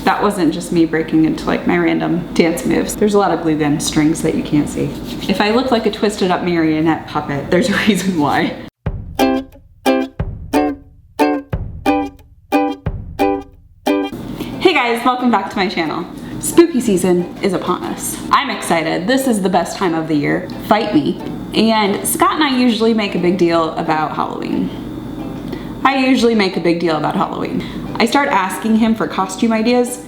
That wasn't just me breaking into like my random dance moves. There's a lot of glue gun strings that you can't see. If I look like a twisted up marionette puppet, there's a reason why. Hey guys, welcome back to my channel. Spooky season is upon us. I'm excited. This is the best time of the year. Fight me. And Scott and I usually make a big deal about Halloween. I start asking him for costume ideas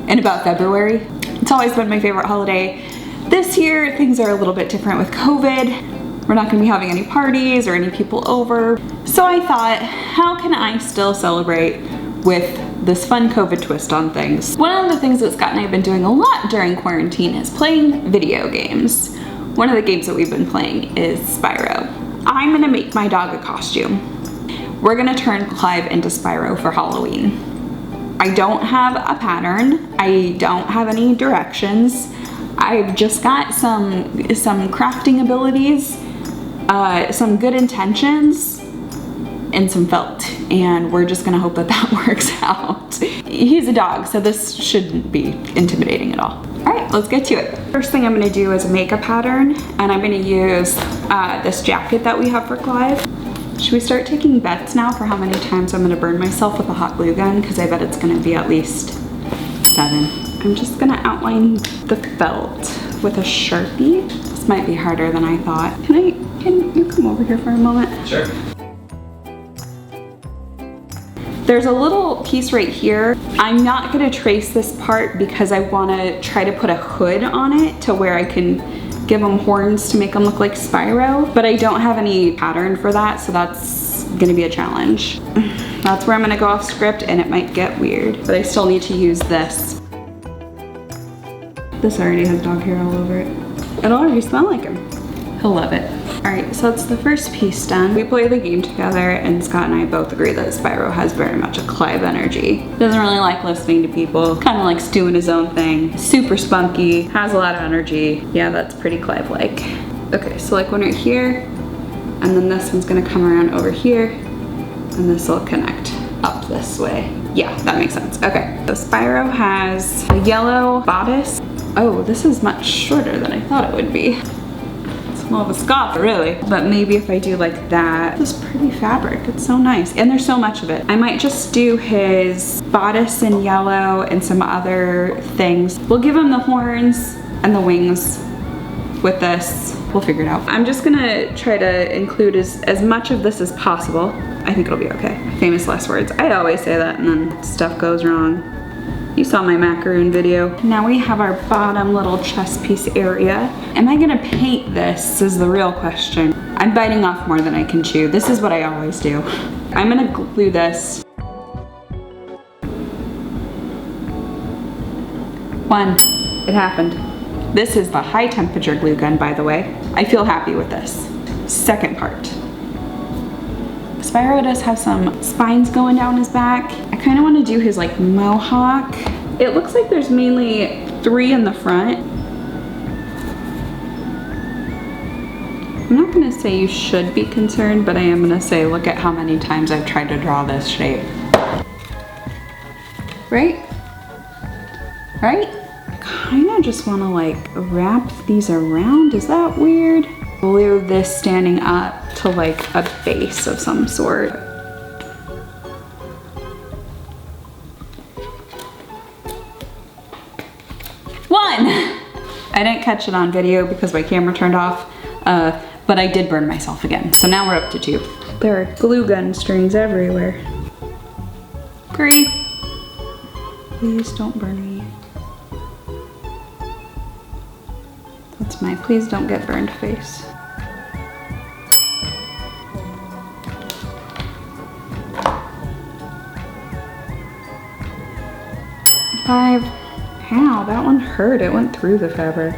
in about February. It's always been my favorite holiday. This year, things are a little bit different with COVID. We're not gonna be having any parties or any people over. So I thought, how can I still celebrate with this fun COVID twist on things? One of the things that Scott and I have been doing a lot during quarantine is playing video games. One of the games that we've been playing is Spyro. I'm gonna make my dog a costume. We're gonna turn Clive into Spyro for Halloween. I don't have a pattern. I don't have any directions. I've just got some crafting abilities, some good intentions, and some felt. And we're just gonna hope that that works out. He's a dog, so this shouldn't be intimidating at all. All right, let's get to it. First thing I'm gonna do is make a pattern, and I'm gonna use this jacket that we have for Clive. Should we start taking bets now for how many times I'm gonna burn myself with a hot glue gun? Because I bet it's gonna be at least 7. I'm just gonna outline the felt with a Sharpie. This might be harder than I thought. Can you come over here for a moment? Sure. There's a little piece right here. I'm not gonna trace this part because I wanna try to put a hood on it to where I can give them horns to make them look like Spyro, but I don't have any pattern for that, so that's gonna be a challenge. That's where I'm gonna go off script and it might get weird, but I still need to use this. This already has dog hair all over it. It'll already smell like him. He'll love it. All right, so that's the first piece done. We play the game together and Scott and I both agree that Spyro has very much a Clive energy. Doesn't really like listening to people, kind of likes doing his own thing. Super spunky, has a lot of energy. Yeah, that's pretty Clive-like. Okay, so like one right here, and then this one's gonna come around over here, and this will connect up this way. Yeah, that makes sense. Okay, so Spyro has a yellow bodice. Oh, this is much shorter than I thought it would be. More of a scarf, really. But maybe if I do like that, this is pretty fabric. It's so nice. And there's so much of it. I might just do his bodice in yellow and some other things. We'll give him the horns and the wings with this. We'll figure it out. I'm just gonna try to include as much of this as possible. I think it'll be okay. Famous last words. I always say that and then stuff goes wrong. You saw my macaroon video. Now we have our bottom little chest piece area. Am I gonna paint this is the real question. I'm biting off more than I can chew. This is what I always do. I'm gonna glue this. 1, it happened. This is the high temperature glue gun, by the way. I feel happy with this. Second part. Spyro does have some spines going down his back. I kind of want to do his like mohawk. It looks like there's mainly 3 in the front. I'm not gonna say you should be concerned, but I am gonna say look at how many times I've tried to draw this shape. Right? Right? I kind of just want to like wrap these around. Is that weird? Glue this standing up to like a base of some sort. 1! I didn't catch it on video because my camera turned off, but I did burn myself again. So now we're up to 2. There are glue gun strings everywhere. 3. Please don't burn me. That's my please don't get burned face. 5. Ow, that one hurt. It went through the fabric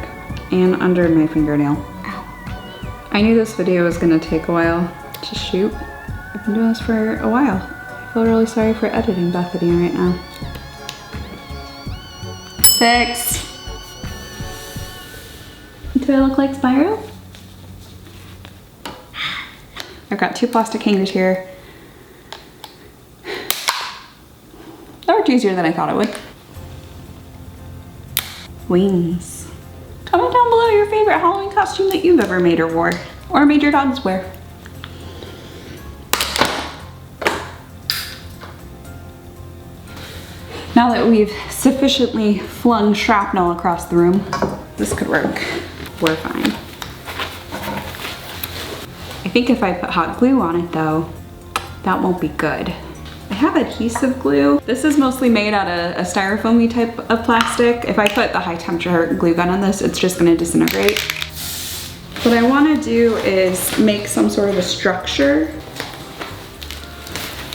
and under my fingernail. Ow. I knew this video was gonna take a while to shoot. I've been doing this for a while. I feel really sorry for editing Bethany right now. 6. Do I look like Spyro? I've got 2 plastic hangers here. That worked easier than I thought it would. wings. Comment down below your favorite Halloween costume that you've ever made or wore, or made your dogs wear. Now that we've sufficiently flung shrapnel across the room, this could work. We're fine. I think if I put hot glue on it though, that won't be good. I have adhesive glue. This is mostly made out of a styrofoamy type of plastic. If I put the high temperature glue gun on this, it's just gonna disintegrate. What I wanna do is make some sort of a structure.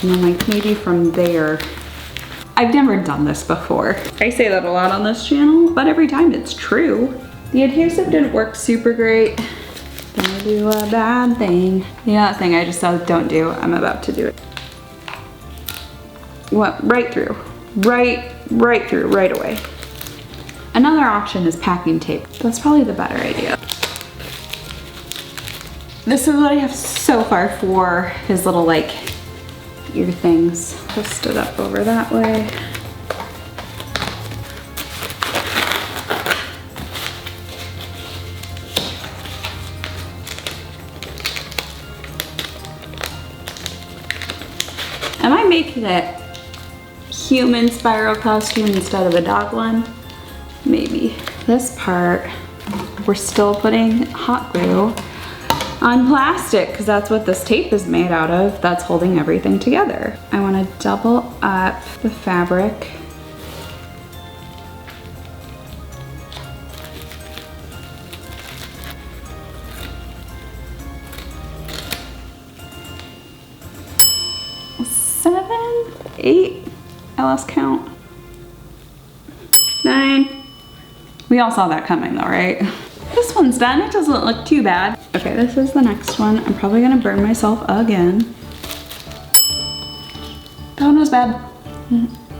And then like maybe from there. I've never done this before. I say that a lot on this channel, but every time it's true. The adhesive didn't work super great. Gonna do a bad thing. Yeah, that thing I just said don't do, I'm about to do it. What? Right through. Right through, right away. Another option is packing tape. That's probably the better idea. This is what I have so far for his little like ear things. Twist it up over that way. Am I making it human Spyro costume instead of a dog one? Maybe. This part, we're still putting hot glue on plastic because that's what this tape is made out of. That's holding everything together. I want to double up the fabric. Seven, 8, I lost count. 9. We all saw that coming though, right? This one's done, it doesn't look too bad. Okay, this is the next one. I'm probably gonna burn myself again. That one was bad.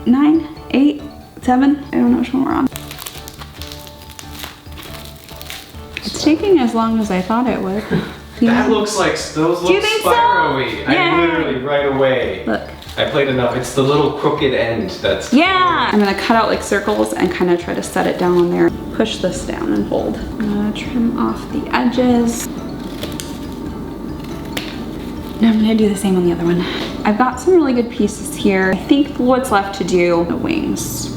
9, 8, 7, I don't know which one we're on. It's taking as long as I thought it would. That looks like, those look Spyro-y. I literally right away. Look. I played enough. It's the little crooked end that's... Yeah! I'm gonna cut out like circles and kind of try to set it down on there. Push this down and hold. I'm gonna trim off the edges. Now I'm gonna do the same on the other one. I've got some really good pieces here. I think what's left to do, the wings.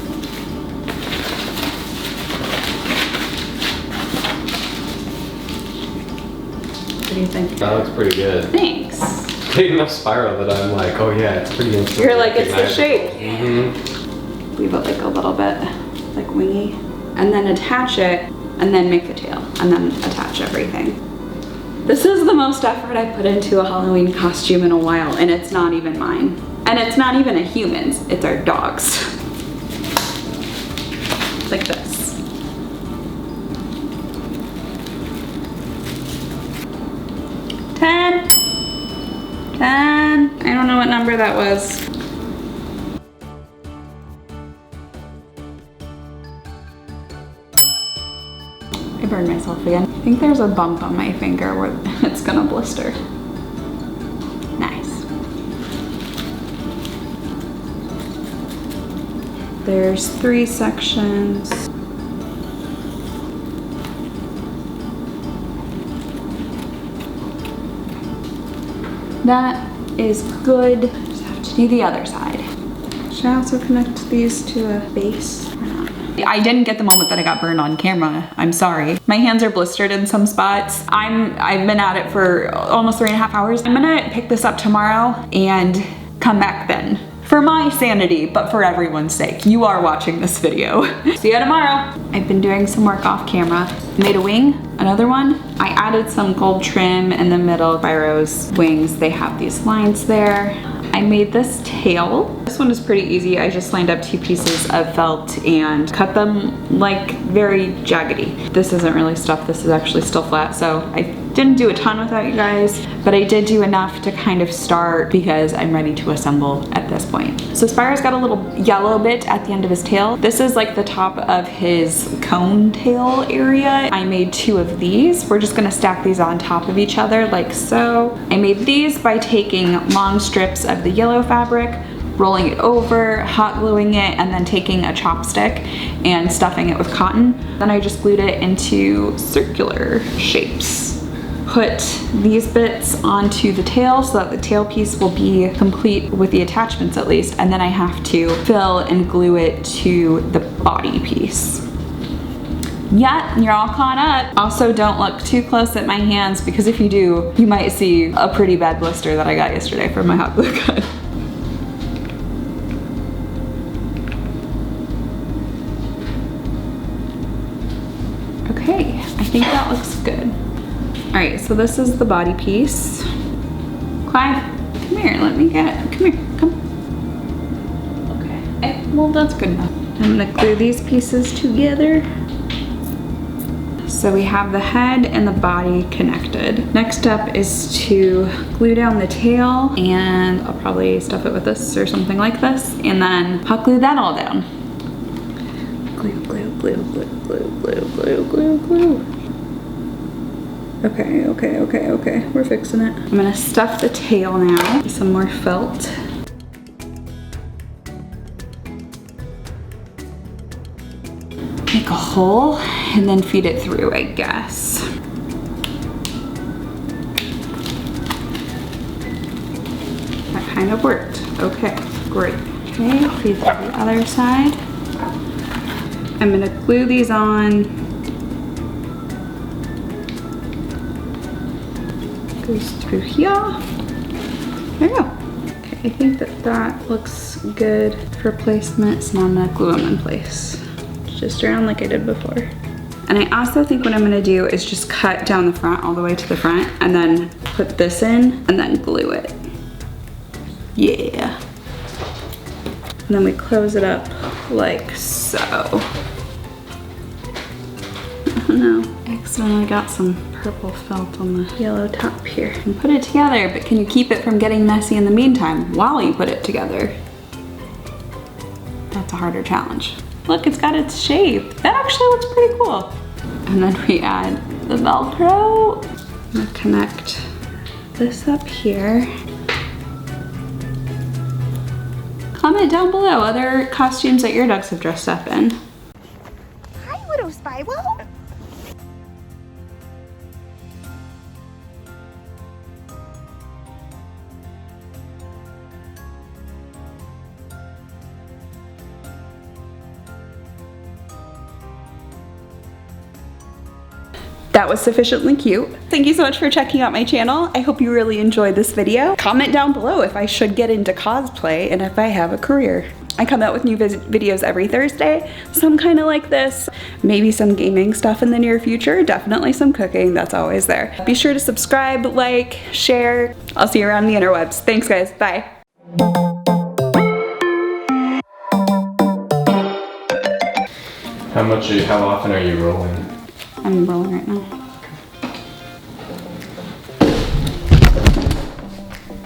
What do you think? That looks pretty good. Thanks. Big enough Spyro that I'm like, oh yeah, it's pretty interesting. You're like, it's the shape. Mm-hmm. Leave it like a little bit, like wingy. And then attach it, and then make the tail, and then attach everything. This is the most effort I put into a Halloween costume in a while, and it's not even mine. And it's not even a human's, it's our dog's. Like this. Ten. I don't know what number that was. I burned myself again. I think there's a bump on my finger where it's gonna blister. Nice. There's 3 sections. That is good. Just have to do the other side. Should I also connect these to a base or not? I didn't get the moment that I got burned on camera. I'm sorry. My hands are blistered in some spots. I've been at it for almost 3.5 hours. I'm gonna pick this up tomorrow and come back then. For my sanity, but for everyone's sake. You are watching this video. See you tomorrow. I've been doing some work off camera. Made a wing, another one. I added some gold trim in the middle of Spyro's wings. They have these lines there. I made this tail. This one is pretty easy. I just lined up 2 pieces of felt and cut them like very jaggedy. This isn't really stuffed, this is actually still flat, so I didn't do a ton with that, you guys, but I did do enough to kind of start because I'm ready to assemble at this point. So Spyro's got a little yellow bit at the end of his tail. This is like the top of his cone tail area. I made 2 of these. We're just gonna stack these on top of each other like so. I made these by taking long strips of the yellow fabric, rolling it over, hot gluing it, and then taking a chopstick and stuffing it with cotton. Then I just glued it into circular shapes. Put these bits onto the tail so that the tail piece will be complete with the attachments at least, and then I have to fill and glue it to the body piece. Yeah, you're all caught up. Also, don't look too close at my hands, because if you do, you might see a pretty bad blister that I got yesterday from my hot glue gun. Okay, I think that looks good. All right, so this is the body piece. Clive, come here, let me get it. Come here, come. Okay, well, that's good enough. I'm gonna glue these pieces together. So we have the head and the body connected. Next step is to glue down the tail, and I'll probably stuff it with this or something like this, and then hot glue that all down. Glue, glue, glue, glue, glue, glue, glue, glue, glue. Okay, okay, okay, okay, we're fixing it. I'm gonna stuff the tail now. Some more felt. Make a hole and then feed it through, I guess. That kind of worked. Okay, great. Okay, feed through the other side. I'm gonna glue these on. Goes through here. There we go. Okay, I think that looks good for placement, so now I'm gonna glue them in place. Just around like I did before. And I also think what I'm gonna do is just cut down the front all the way to the front, and then put this in and then glue it. Yeah. And then we close it up like so. Oh no, I accidentally got some purple felt on the yellow top here. And put it together, but can you keep it from getting messy in the meantime while you put it together? That's a harder challenge. Look, it's got its shape. That actually looks pretty cool. And then we add the Velcro. I'm gonna connect this up here. Comment down below other costumes that your dogs have dressed up in. Hi, Widow Spyro. That was sufficiently cute. Thank you so much for checking out my channel. I hope you really enjoyed this video. Comment down below if I should get into cosplay and if I have a career. I come out with new videos every Thursday, some kind of like this, maybe some gaming stuff in the near future, definitely some cooking, that's always there. Be sure to subscribe, like, share. I'll see you around the interwebs. Thanks guys, bye. How often are you rolling? I'm rolling right now.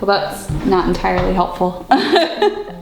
Well, that's not entirely helpful.